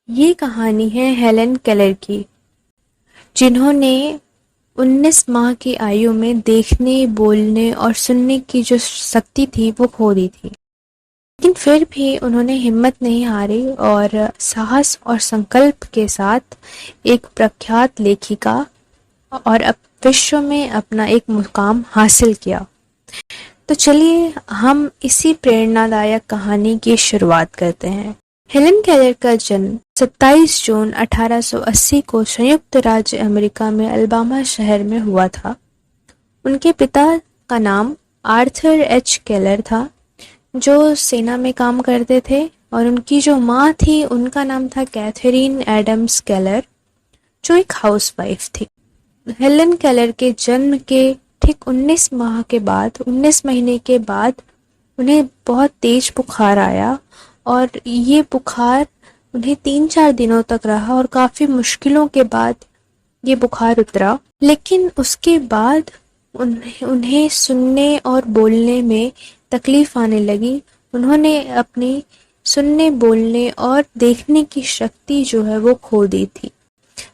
ये कहानी है हेलन केलर की, जिन्होंने 19 माह की आयु में देखने, बोलने और सुनने की जो शक्ति थी वो खो दी थी। लेकिन फिर भी उन्होंने हिम्मत नहीं हारी और साहस और संकल्प के साथ एक प्रख्यात लेखिका और अब विश्व में अपना एक मुकाम हासिल किया। तो चलिए हम इसी प्रेरणादायक कहानी की शुरुआत करते हैं। हेलन केलर का जन्म 27 जून 1880 को संयुक्त राज्य अमेरिका में अल्बामा शहर में हुआ था। उनके पिता का नाम आर्थर एच केलर था, जो सेना में काम करते थे, और उनकी जो माँ थी उनका नाम था कैथरीन एडम्स केलर, जो एक हाउसवाइफ थी। हेलन केलर के जन्म के ठीक 19 माह के बाद, 19 महीने के बाद उन्हें बहुत तेज बुखार आया और ये बुखार उन्हें 3-4 दिनों तक रहा और काफ़ी मुश्किलों के बाद ये बुखार उतरा। लेकिन उसके बाद उन्हें सुनने और बोलने में तकलीफ आने लगी। उन्होंने अपनी सुनने, बोलने और देखने की शक्ति जो है वो खो दी थी,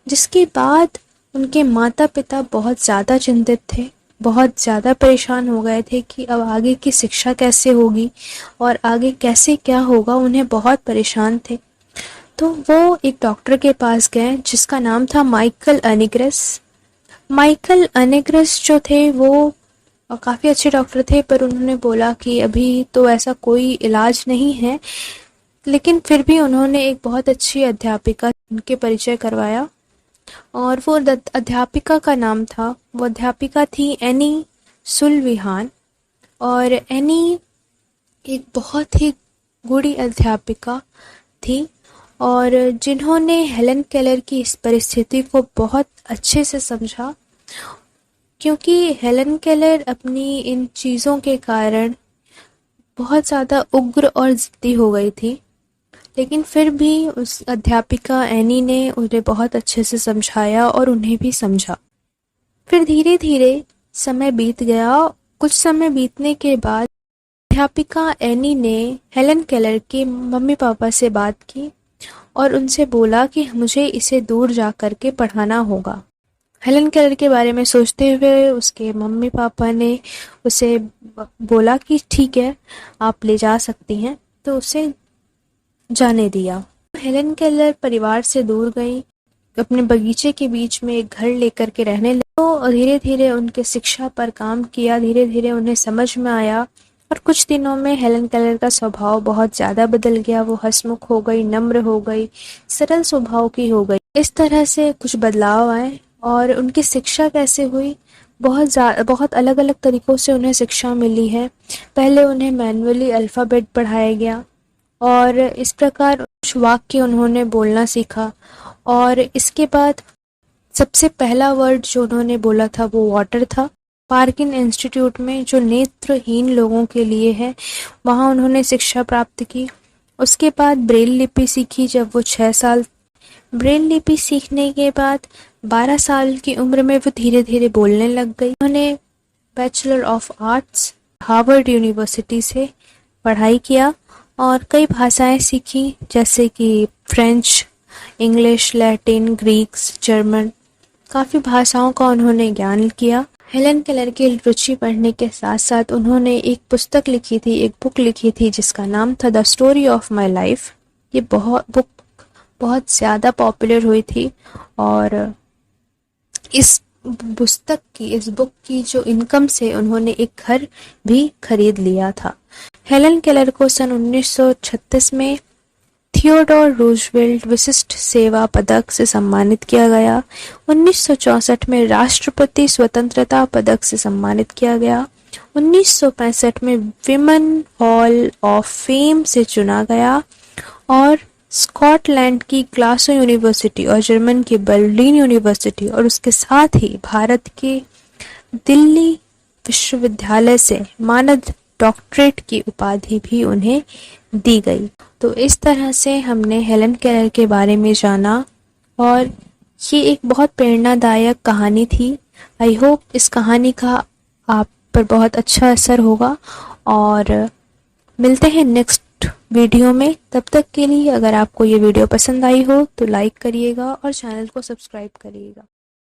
जिसके बाद उनके माता पिता बहुत ज़्यादा चिंतित थे, बहुत ज़्यादा परेशान हो गए थे कि अब आगे की शिक्षा कैसे होगी और आगे कैसे क्या होगा। उन्हें बहुत परेशान थे। तो वो एक डॉक्टर के पास गए जिसका नाम था माइकल अनिग्रस। माइकल अनिग्रस जो थे वो काफ़ी अच्छे डॉक्टर थे, पर उन्होंने बोला कि अभी तो ऐसा कोई इलाज नहीं है। लेकिन फिर भी उन्होंने एक बहुत अच्छी अध्यापिका उनके परिचय करवाया और वो अध्यापिका का नाम था, वो अध्यापिका थी एनी सुलविहान। और एनी एक बहुत ही गूढ़ी अध्यापिका थी और जिन्होंने हेलन केलर की इस परिस्थिति को बहुत अच्छे से समझा, क्योंकि हेलन केलर अपनी इन चीज़ों के कारण बहुत ज़्यादा उग्र और ज़िद्दी हो गई थी। लेकिन फिर भी उस अध्यापिका एनी ने उन्हें बहुत अच्छे से समझाया और उन्हें भी समझा। फिर धीरे धीरे समय बीत गया। कुछ समय बीतने के बाद अध्यापिका एनी ने हेलन केलर के मम्मी पापा से बात की और उनसे बोला कि मुझे इसे दूर जा कर के पढ़ाना होगा। हेलन केलर के बारे में सोचते हुए उसके मम्मी पापा ने उसे बोला कि ठीक है, आप ले जा सकती हैं, तो उसे जाने दिया। हेलन केलर परिवार से दूर गई, अपने बगीचे के बीच में एक घर लेकर के रहने लगी। तो धीरे धीरे उनके शिक्षा पर काम किया, धीरे धीरे उन्हें समझ में आया और कुछ दिनों में हेलन केलर का स्वभाव बहुत ज़्यादा बदल गया। वो हंसमुख हो गई, नम्र हो गई, सरल स्वभाव की हो गई। इस तरह से कुछ बदलाव आए और उनकी शिक्षा कैसे हुई, बहुत अलग अलग तरीक़ों से उन्हें शिक्षा मिली है। पहले उन्हें मैनुअली अल्फ़ाबेट पढ़ाया गया और इस प्रकार कुछ वाक्य उन्होंने बोलना सीखा। और इसके बाद सबसे पहला वर्ड जो उन्होंने बोला था वो वाटर था। पार्किन इंस्टीट्यूट में, जो नेत्रहीन लोगों के लिए है, वहाँ उन्होंने शिक्षा प्राप्त की। उसके बाद ब्रेल लिपि सीखी जब वो 6 साल। ब्रेल लिपि सीखने के बाद 12 साल की उम्र में वो धीरे धीरे बोलने लग गई। उन्होंने bachelor of arts Harvard university से पढ़ाई किया और कई भाषाएं सीखी, जैसे कि French, English, Latin, Greeks, German, काफ़ी भाषाओं का उन्होंने ज्ञान किया। हेलन केलर की रुचि बढ़ने के साथ साथ उन्होंने एक पुस्तक लिखी थी, एक बुक लिखी थी जिसका नाम था the story of my life. ये बुक बहुत ज़्यादा पॉपुलर हुई थी और इस बुक की जो इनकम से उन्होंने एक घर भी खरीद लिया था। हेलन केलर को सन 1936 में थियोडोर रूजवेल्ट विशिष्ट सेवा पदक से सम्मानित किया गया। 1964 में राष्ट्रपति स्वतंत्रता पदक से सम्मानित किया गया। 1965 में विमेन हॉल ऑफ फेम से चुना गया और स्कॉटलैंड की ग्लासगो यूनिवर्सिटी और जर्मन की बर्लिन यूनिवर्सिटी और उसके साथ ही भारत के दिल्ली विश्वविद्यालय से मानद डॉक्टरेट की उपाधि भी उन्हें दी गई। तो इस तरह से हमने हेलन केलर के बारे में जाना और ये एक बहुत प्रेरणादायक कहानी थी। आई होप इस कहानी का आप पर बहुत अच्छा असर होगा और मिलते हैं नेक्स्ट नेक्स्ट वीडियो में। तब तक के लिए अगर आपको ये वीडियो पसंद आई हो तो लाइक करिएगा और चैनल को सब्सक्राइब करिएगा।